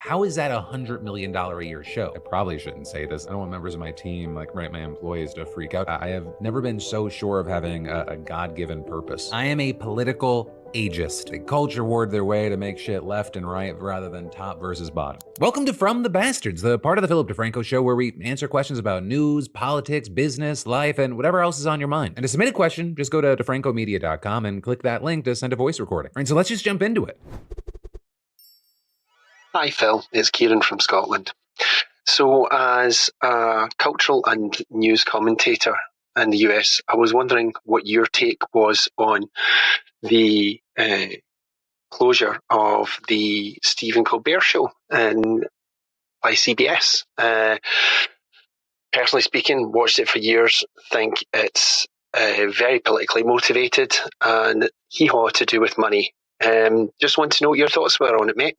how is that $100 million a year show? I probably shouldn't say this. I don't want members of my team, like my employees, to freak out. I have never been so sure of having a God-given purpose. I am a political ageist. They culture ward their way to make shit left and right rather than top versus bottom. Welcome to From the Bastards, the part of the Philip DeFranco show where we answer questions about news, politics, business, life, and whatever else is on your mind. And to submit a question, just go to defrancomedia.com and click that link to send a voice recording. All right, so let's just jump into it. Hi Phil, it's Kieran from Scotland. So as a cultural and news commentator in the US, I was wondering what your take was on the closure of the Stephen Colbert show by CBS. Personally speaking, watched it for years, think it's very politically motivated and hee-haw to do with money. Just want to know what your thoughts were on it, mate.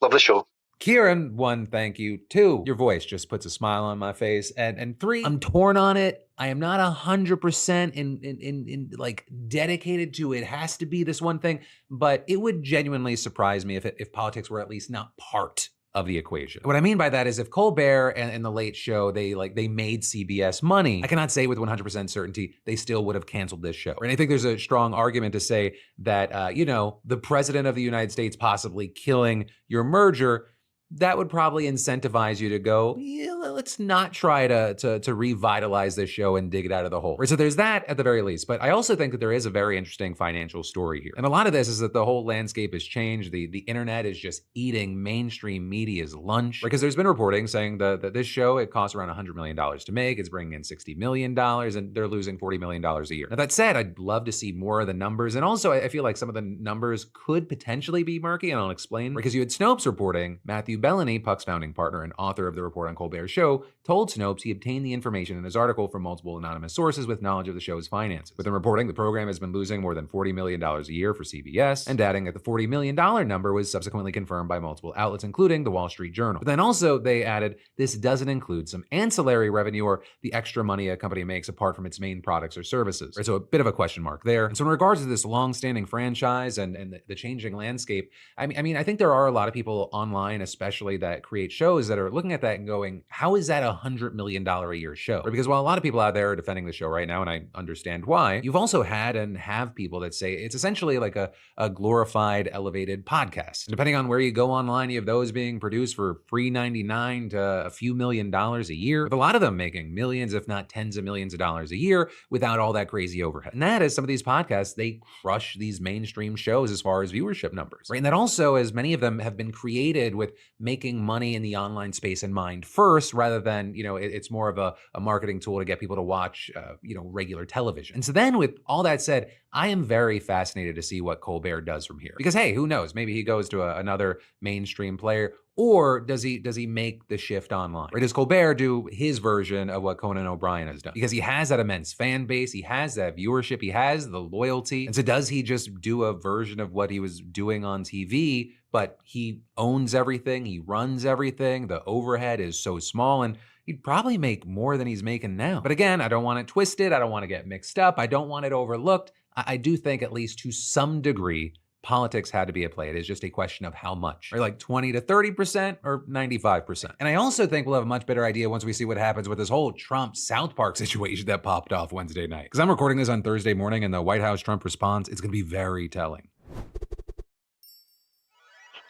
Love the show. Kieran, 1, thank you. 2, your voice just puts a smile on my face. And 3, I'm torn on it. I am not 100% in like dedicated to it has to be this one thing, but it would genuinely surprise me if politics were at least not part of the equation. What I mean by that is if Colbert and the Late Show, they made CBS money, I cannot say with 100% certainty they still would have canceled this show. And I think there's a strong argument to say that, the president of the United States possibly killing your merger, that would probably incentivize you to go, yeah, let's not try to revitalize this show and dig it out of the hole. So there's that at the very least. But I also think that there is a very interesting financial story here. And a lot of this is that the whole landscape has changed. The internet is just eating mainstream media's lunch. Because there's been reporting saying that this show, it costs around $100 million to make. It's bringing in $60 million and they're losing $40 million a year. Now that said, I'd love to see more of the numbers. And also I feel like some of the numbers could potentially be murky, and I'll explain. Because you had Snopes reporting, Matthew Bellany, Puck's founding partner and author of the report on Colbert's show, told Snopes he obtained the information in his article from multiple anonymous sources with knowledge of the show's finances. Within reporting, the program has been losing more than $40 million a year for CBS, and adding that the $40 million number was subsequently confirmed by multiple outlets, including the Wall Street Journal. But then also, they added, this doesn't include some ancillary revenue or the extra money a company makes apart from its main products or services. Right, so a bit of a question mark there. And so in regards to this long-standing franchise and the changing landscape, I mean, I think there are a lot of people online, especially that create shows, that are looking at that and going, how is that $100 million a year show? Right, because while a lot of people out there are defending the show right now, and I understand why, you've also had and have people that say it's essentially like a glorified, elevated podcast. And depending on where you go online, you have those being produced for $3.99 to a few $1,000,000 a year, with a lot of them making millions, if not tens of millions of dollars a year without all that crazy overhead. And that is, some of these podcasts, they crush these mainstream shows as far as viewership numbers. Right? And that also, as many of them have been created with making money in the online space in mind first, rather than, it's more of a marketing tool to get people to watch, regular television. And so then with all that said, I am very fascinated to see what Colbert does from here. Because hey, who knows? Maybe he goes to another mainstream player, or does he make the shift online? Or does Colbert do his version of what Conan O'Brien has done? Because he has that immense fan base, he has that viewership, he has the loyalty. And so does he just do a version of what he was doing on TV, but he owns everything, he runs everything, the overhead is so small, and he'd probably make more than he's making now. But again, I don't want it twisted, I don't want to get mixed up, I don't want it overlooked. I do think, at least to some degree, politics had to be at play. It is just a question of how much. Or like 20 to 30% or 95%. And I also think we'll have a much better idea once we see what happens with this whole Trump South Park situation that popped off Wednesday night. Because I'm recording this on Thursday morning, and the White House Trump response, it's going to be very telling.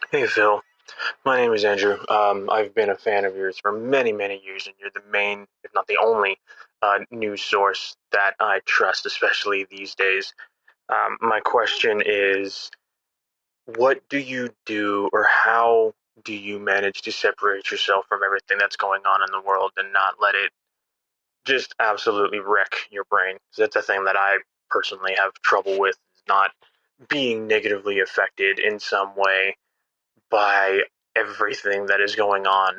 Hey Phil, my name is Andrew. I've been a fan of yours for many, many years, and you're the main, if not the only, news source that I trust, especially these days. My question is, what do you do, or how do you manage to separate yourself from everything that's going on in the world and not let it just absolutely wreck your brain? Because that's a thing that I personally have trouble with, not being negatively affected in some way by everything that is going on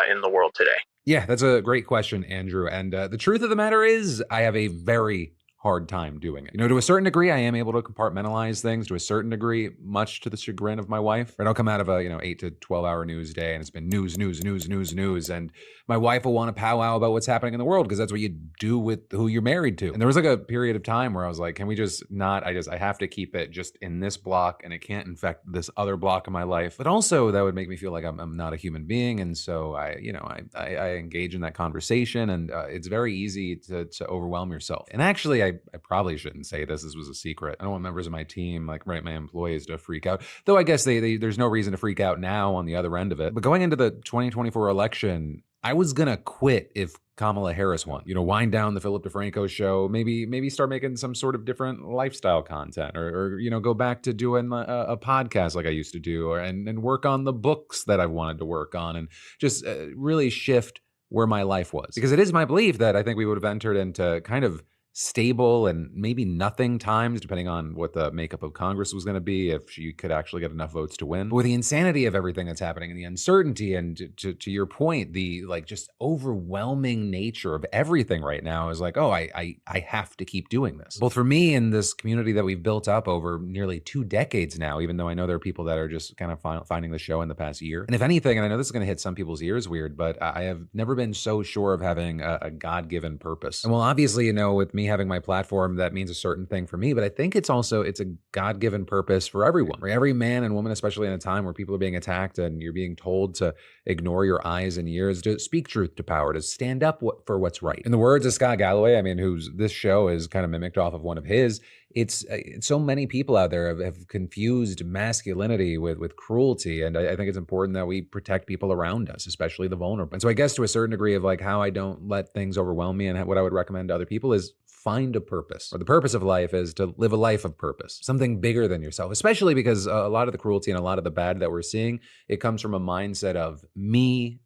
in the world today. Yeah, that's a great question, Andrew. And the truth of the matter is, I have a very hard time doing it. You know, to a certain degree, I am able to compartmentalize things to a certain degree, much to the chagrin of my wife. Right? I'll come out of a, 8 to 12 hour news day and it's been news. And my wife will want to powwow about what's happening in the world because that's what you do with who you're married to. And there was like a period of time where I was like, can we just not, I have to keep it just in this block and it can't infect this other block of my life. But also that would make me feel like I'm not a human being. And so I engage in that conversation and it's very easy to overwhelm yourself. And actually, I probably shouldn't say this. This was a secret. I don't want members of my team, like my employees, to freak out. Though I guess there's no reason to freak out now on the other end of it. But going into the 2024 election, I was gonna quit if Kamala Harris won. Wind down the Philip DeFranco show, maybe start making some sort of different lifestyle content or go back to doing a podcast like I used to do and work on the books that I've wanted to work on and just really shift where my life was. Because it is my belief that I think we would have entered into kind of stable and maybe nothing times, depending on what the makeup of Congress was going to be, if she could actually get enough votes to win. But with the insanity of everything that's happening and the uncertainty and to your point, the just overwhelming nature of everything right now is like, oh, I have to keep doing this. Both for me and this community that we've built up over nearly 2 decades now, even though I know there are people that are just kind of finding the show in the past year. And if anything, and I know this is going to hit some people's ears weird, but I have never been so sure of having a God-given purpose. And well, obviously, with me having my platform, that means a certain thing for me, but I think it's a God-given purpose for everyone, for every man and woman, especially in a time where people are being attacked and you're being told to ignore your eyes and ears, to speak truth to power, to stand up for what's right. In the words of Scott Galloway, whose this show is kind of mimicked off of one of his, it's so many people out there have confused masculinity with cruelty. And I think it's important that we protect people around us, especially the vulnerable. And so I guess to a certain degree of like how I don't let things overwhelm me and what I would recommend to other people is find a purpose. Or the purpose of life is to live a life of purpose, something bigger than yourself, especially because a lot of the cruelty and a lot of the bad that we're seeing, it comes from a mindset of me,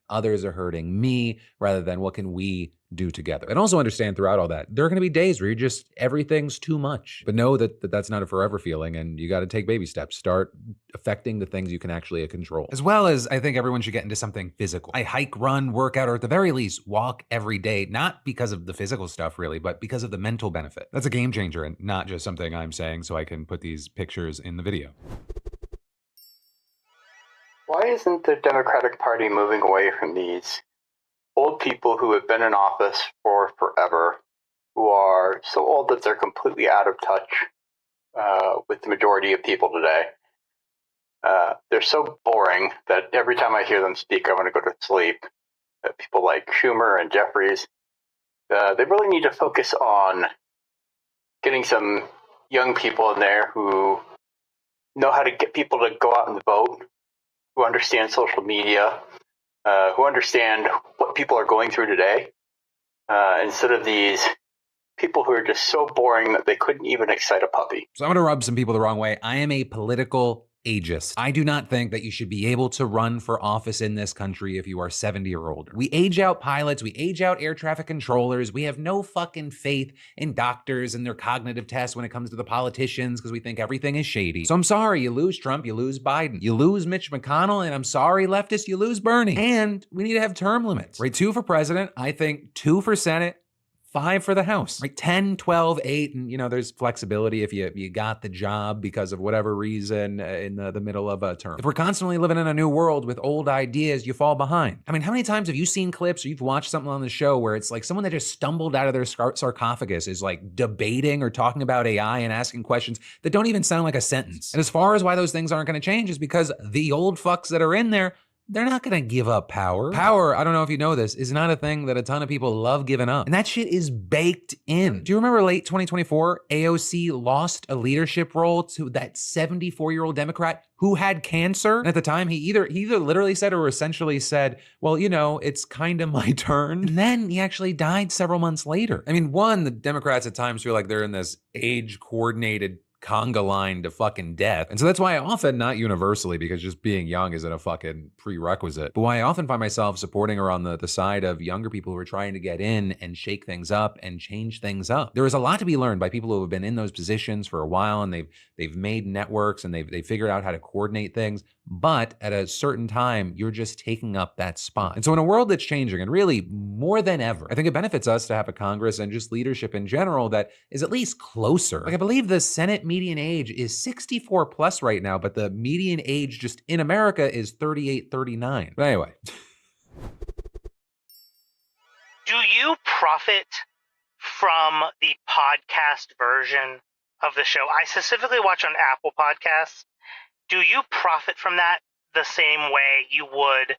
others are hurting me, rather than what can we do together. And also understand throughout all that, there are going to be days where everything's too much, but know that that's not a forever feeling and you got to take baby steps. Start affecting the things you can actually control. As well as I think everyone should get into something physical. I hike, run, work out, or at the very least walk every day, not because of the physical stuff really, but because of the mental benefit. That's a game changer and not just something I'm saying so I can put these pictures in the video. Why isn't the Democratic Party moving away from these old people who have been in office for forever, who are so old that they're completely out of touch with the majority of people today? They're so boring that every time I hear them speak, I want to go to sleep. People like Schumer and Jeffries, they really need to focus on getting some young people in there who know how to get people to go out and vote, who understand social media, who understand what people are going through today, instead of these people who are just so boring that they couldn't even excite a puppy. So I'm going to rub some people the wrong way. I am a political ageist. I do not think that you should be able to run for office in this country if you are 70 or older. We age out pilots, we age out air traffic controllers, we have no fucking faith in doctors and their cognitive tests when it comes to the politicians because we think everything is shady. So I'm sorry, you lose Trump, you lose Biden, you lose Mitch McConnell, and I'm sorry, leftists, you lose Bernie. And we need to have term limits, right? 2 for president, I think 2 for Senate, 5 for the House, right? 10, 12, 8, and there's flexibility if you got the job because of whatever reason in the middle of a term. If we're constantly living in a new world with old ideas, you fall behind. How many times have you seen clips or you've watched something on the show where it's like someone that just stumbled out of their sarcophagus is like debating or talking about AI and asking questions that don't even sound like a sentence? And as far as why those things aren't going to change is because the old fucks that are in there, they're not gonna give up power. Power, I don't know if you know this, is not a thing that a ton of people love giving up. And that shit is baked in. Do you remember late 2024, AOC lost a leadership role to that 74-year-old Democrat who had cancer? And at the time, he either literally said or essentially said, well, it's kind of my turn. And then he actually died several months later. The Democrats at times feel like they're in this age-coordinated conga line to fucking death. And so that's why I often, not universally, because just being young isn't a fucking prerequisite, but why I often find myself supporting her on the side of younger people who are trying to get in and shake things up and change things up. There is a lot to be learned by people who have been in those positions for a while and they've made networks and they've figured out how to coordinate things. but at a certain time, you're just taking up that spot. And so in a world that's changing, and really more than ever, I think it benefits us to have a Congress and just leadership in general that is at least closer. Like, I believe the Senate median age is 64 plus right now, but the median age just in America is 38, 39. But anyway. Do you profit from the podcast version of the show? I specifically watch on Apple Podcasts. Do you profit from that the same way you would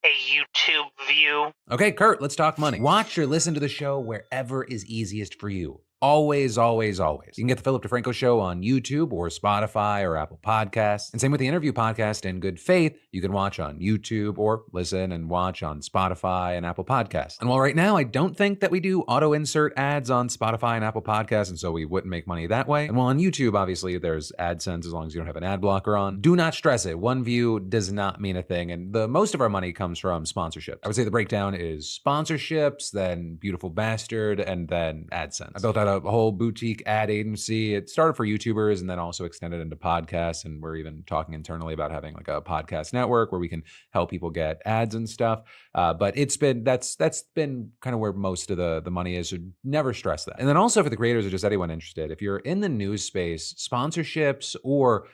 a YouTube view? Okay, Kurt, let's talk money. Watch or listen to the show wherever is easiest for you. Always, always, always. You can get the Philip DeFranco Show on YouTube or Spotify or Apple Podcasts. And same with the interview podcast, In Good Faith, you can watch on YouTube or listen and watch on Spotify and Apple Podcasts. And while right now, I don't think that we do auto-insert ads on Spotify and Apple Podcasts, and so we wouldn't make money that way. And while on YouTube, obviously, there's AdSense as long as you don't have an ad blocker on. Do not stress it. One view does not mean a thing. And the most of our money comes from sponsorships. I would say the breakdown is sponsorships, then Beautiful Bastard, and then AdSense. I built out a whole boutique ad agency. It started for YouTubers and then also extended into podcasts. And we're even talking internally about having like a podcast network where we can help people get ads and stuff. But that's been kind of where most of the money is. So never stress that. And then also for the creators or just anyone interested, if you're in the news space, sponsorships or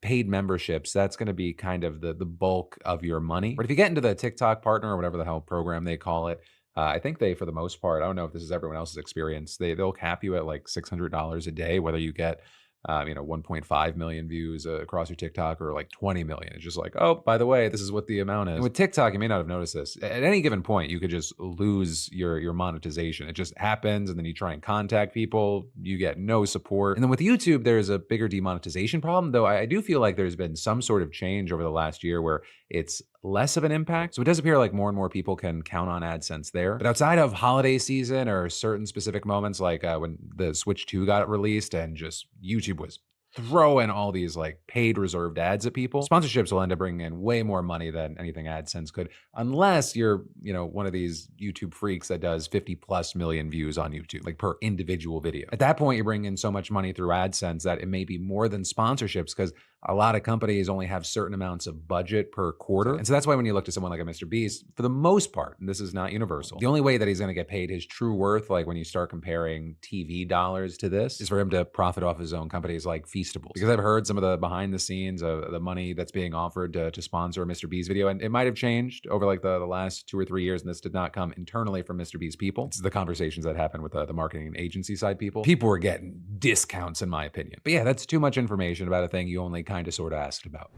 paid memberships, that's going to be kind of the bulk of your money. But if you get into the TikTok partner or whatever the hell program they call it, I think they, for the most part, I don't know if this is everyone else's experience, they'll cap you at like $600 a day, whether you get 1.5 million views across your TikTok or like 20 million. It's just like, oh, by the way, this is what the amount is. And with TikTok, you may not have noticed this. At any given point, you could just lose your monetization. It just happens, and then you try and contact people, you get no support. And then with YouTube, there's a bigger demonetization problem, though I do feel like there's been some sort of change over the last year where it's less of an impact. So it does appear like more and more people can count on AdSense there. But outside of holiday season or certain specific moments, like when the Switch 2 got released and just YouTube was throwing all these like paid reserved ads at people, sponsorships will end up bringing in way more money than anything AdSense could, unless you're, one of these YouTube freaks that does 50 plus million views on YouTube, like per individual video. At that point, you're bringing in so much money through AdSense that it may be more than sponsorships, because a lot of companies only have certain amounts of budget per quarter. And so that's why when you look to someone like a Mr. Beast, for the most part, and this is not universal, the only way that he's going to get paid his true worth, like when you start comparing TV dollars to this, is for him to profit off his own companies like Feastables. Because I've heard some of the behind the scenes of the money that's being offered to sponsor a Mr. Beast video, and it might have changed over like the last 2 or 3 years, and this did not come internally from Mr. Beast people. It's the conversations that happen with the marketing and agency side people. People were getting discounts, in my opinion. But yeah, that's too much information about a thing you only kind of sort of asked about.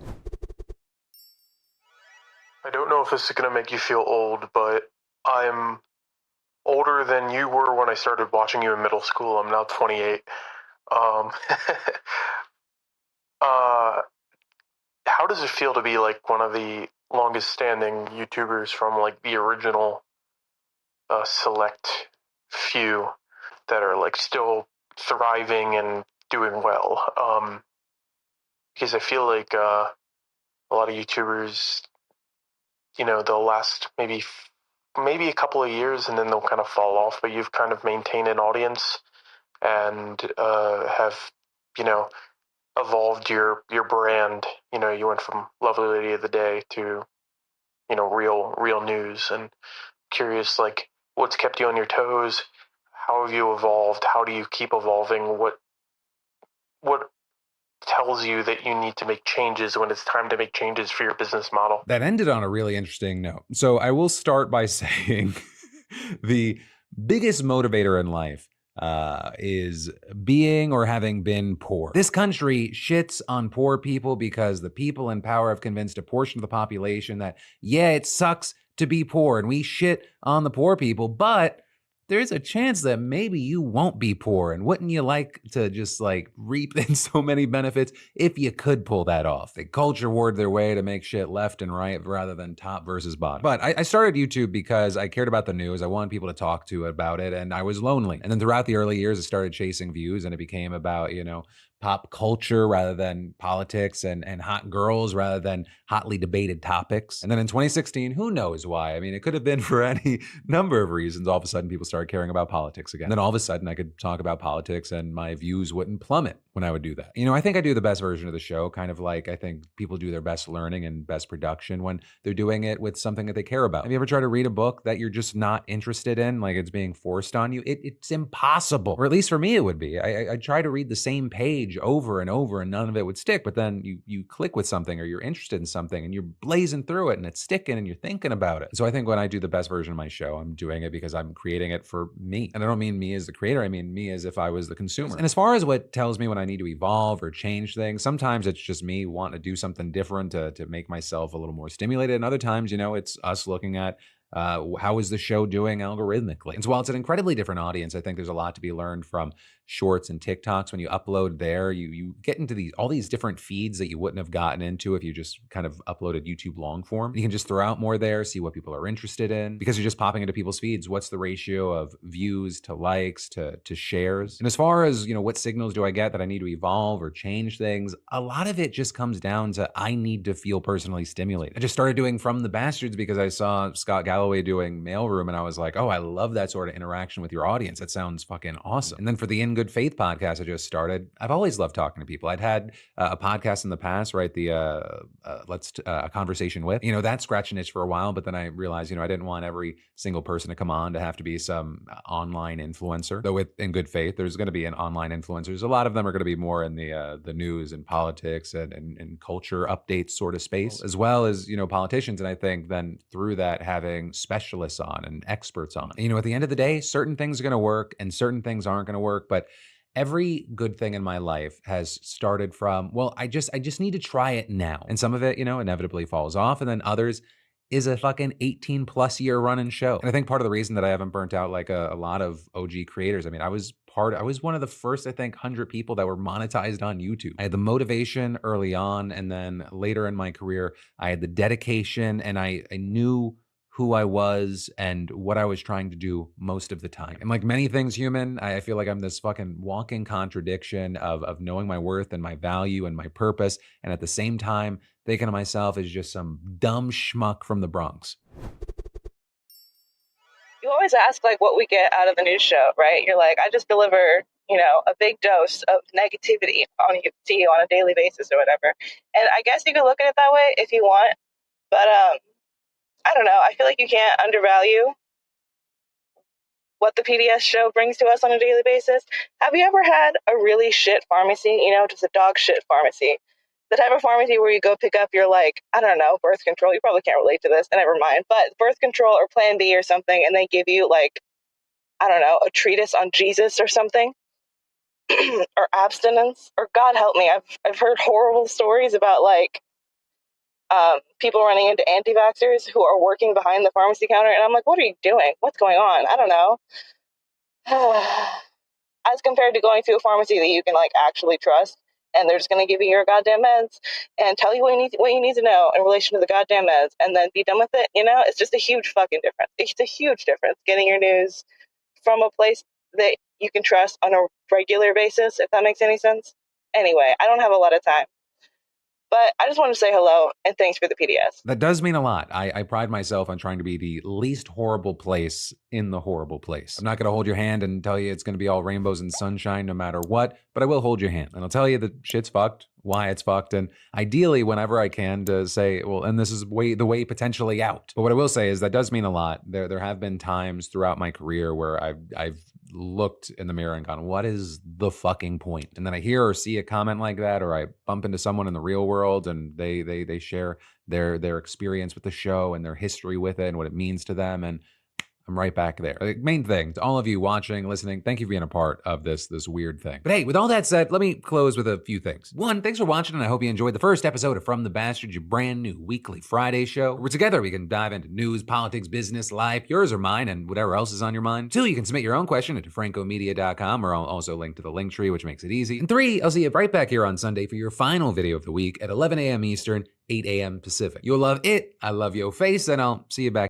I don't know if this is going to make you feel old, but I'm older than you were when I started watching you in middle school. I'm now 28. How does it feel to be like one of the longest standing YouTubers from like the original select few that are like still thriving and doing well? Because I feel like a lot of YouTubers, they'll last maybe a couple of years and then they'll kind of fall off, but you've kind of maintained an audience and have, evolved your brand. You went from Lovely Lady of the Day to, real news. And curious, like, what's kept you on your toes? How have you evolved? How do you keep evolving? What tells you that you need to make changes when it's time to make changes for your business model? That ended on a really interesting note. So I will start by saying the biggest motivator in life is being or having been poor. This country shits on poor people because the people in power have convinced a portion of the population that, yeah, it sucks to be poor, and we shit on the poor people, but there's a chance that maybe you won't be poor, and wouldn't you like to just like reap in so many benefits if you could pull that off? They culture warred their way to make shit left and right rather than top versus bottom. But I started YouTube because I cared about the news. I wanted people to talk to about it, and I was lonely. And then throughout the early years, I started chasing views, and it became about, pop culture rather than politics and hot girls rather than hotly debated topics. And then in 2016, who knows why? I mean, it could have been for any number of reasons. All of a sudden, people started caring about politics again. And then all of a sudden, I could talk about politics and my views wouldn't plummet when I would do that. You know, I think I do the best version of the show, kind of like I think people do their best learning and best production when they're doing it with something that they care about. Have you ever tried to read a book that you're just not interested in, like it's being forced on you? It's impossible, or at least for me, it would be. I try to read the same page over and over and none of it would stick, but then you click with something or you're interested in something and you're blazing through it and it's sticking and you're thinking about it. So I think when I do the best version of my show, I'm doing it because I'm creating it for me. And I don't mean me as the creator, I mean me as if I was the consumer. And as far as what tells me when I need to evolve or change things, sometimes it's just me wanting to do something different to make myself a little more stimulated. And other times, you know, it's us looking at how is the show doing algorithmically? And so while it's an incredibly different audience, I think there's a lot to be learned from shorts and TikToks. When you upload there, you get into all these different feeds that you wouldn't have gotten into if you just kind of uploaded YouTube long form. You can just throw out more there, see what people are interested in, because you're just popping into people's feeds. What's the ratio of views to likes to shares? And as far as, you know, what signals do I get that I need to evolve or change things, a lot of it just comes down to I need to feel personally stimulated. I just started doing From the Bastards because I saw Scott Galloway doing Mailroom and I was like, oh, I love that sort of interaction with your audience. That sounds fucking awesome. And then for the In Good Faith podcast I just started, I've always loved talking to people. I'd had a podcast in the past, right? The A Conversation With, you know, that scratched an itch for a while, but then I realized, you know, I didn't want every single person to come on to have to be some online influencer. Though with In Good Faith, there's going to be an online influencers. A lot of them are going to be more in the news and politics and culture updates sort of space, as well as, you know, politicians. And I think then through that, having specialists on and experts on, you know, at the end of the day, certain things are going to work and certain things aren't going to work. But every good thing in my life has started from, well, I just need to try it now. And some of it, you know, inevitably falls off. And then others is a fucking 18+ year running show. And I think part of the reason that I haven't burnt out like a lot of OG creators, I mean, I was one of the first, I think, 100 people that were monetized on YouTube. I had the motivation early on, and then later in my career, I had the dedication, and I knew who I was and what I was trying to do most of the time. And like many things human, I feel like I'm this fucking walking contradiction of knowing my worth and my value and my purpose, and at the same time, thinking of myself as just some dumb schmuck from the Bronx. You always ask like what we get out of the news show, right? You're like, I just deliver, you know, a big dose of negativity to you on a daily basis or whatever. And I guess you could look at it that way if you want, but I don't know. I feel like you can't undervalue what the PDS show brings to us on a daily basis. Have you ever had a really shit pharmacy, you know, just a dog shit pharmacy? The type of pharmacy where you go pick up your, like, I don't know, birth control. You probably can't relate to this, never mind. But birth control or Plan B or something, and they give you, like, I don't know, a treatise on Jesus or something. Or abstinence. Or God help me, I've heard horrible stories about, like, people running into anti-vaxxers who are working behind the pharmacy counter, and I'm like, what are you doing? What's going on? I don't know. As compared to going to a pharmacy that you can like actually trust, and they're just going to give you your goddamn meds and tell you what you need to know in relation to the goddamn meds, and then be done with it. You know, it's just a huge fucking difference. It's a huge difference getting your news from a place that you can trust on a regular basis, if that makes any sense. Anyway, I don't have a lot of time, but I just want to say hello and thanks for the PDS. That does mean a lot. I pride myself on trying to be the least horrible place in the horrible place. I'm not going to hold your hand and tell you it's going to be all rainbows and sunshine no matter what, but I will hold your hand. And I'll tell you that shit's fucked, why it's fucked, and ideally whenever I can to say, well, and this is the way potentially out. But what I will say is that does mean a lot. There have been times throughout my career where I've looked in the mirror and gone, what is the fucking point? And then I hear or see a comment like that, or I bump into someone in the real world and they share their experience with the show and their history with it and what it means to them, and I'm right back there. The main thing, to all of you watching, listening, thank you for being a part of this weird thing. But hey, with all that said, let me close with a few things. One, thanks for watching, and I hope you enjoyed the first episode of From the Bastards, your brand new weekly Friday show, where together we can dive into news, politics, business, life, yours or mine, and whatever else is on your mind. 2, you can submit your own question at DeFrancomedia.com, or I'll also link to the link tree, which makes it easy. And 3, I'll see you right back here on Sunday for your final video of the week at 11 a.m. Eastern, 8 a.m. Pacific. You'll love it, I love your face, and I'll see you back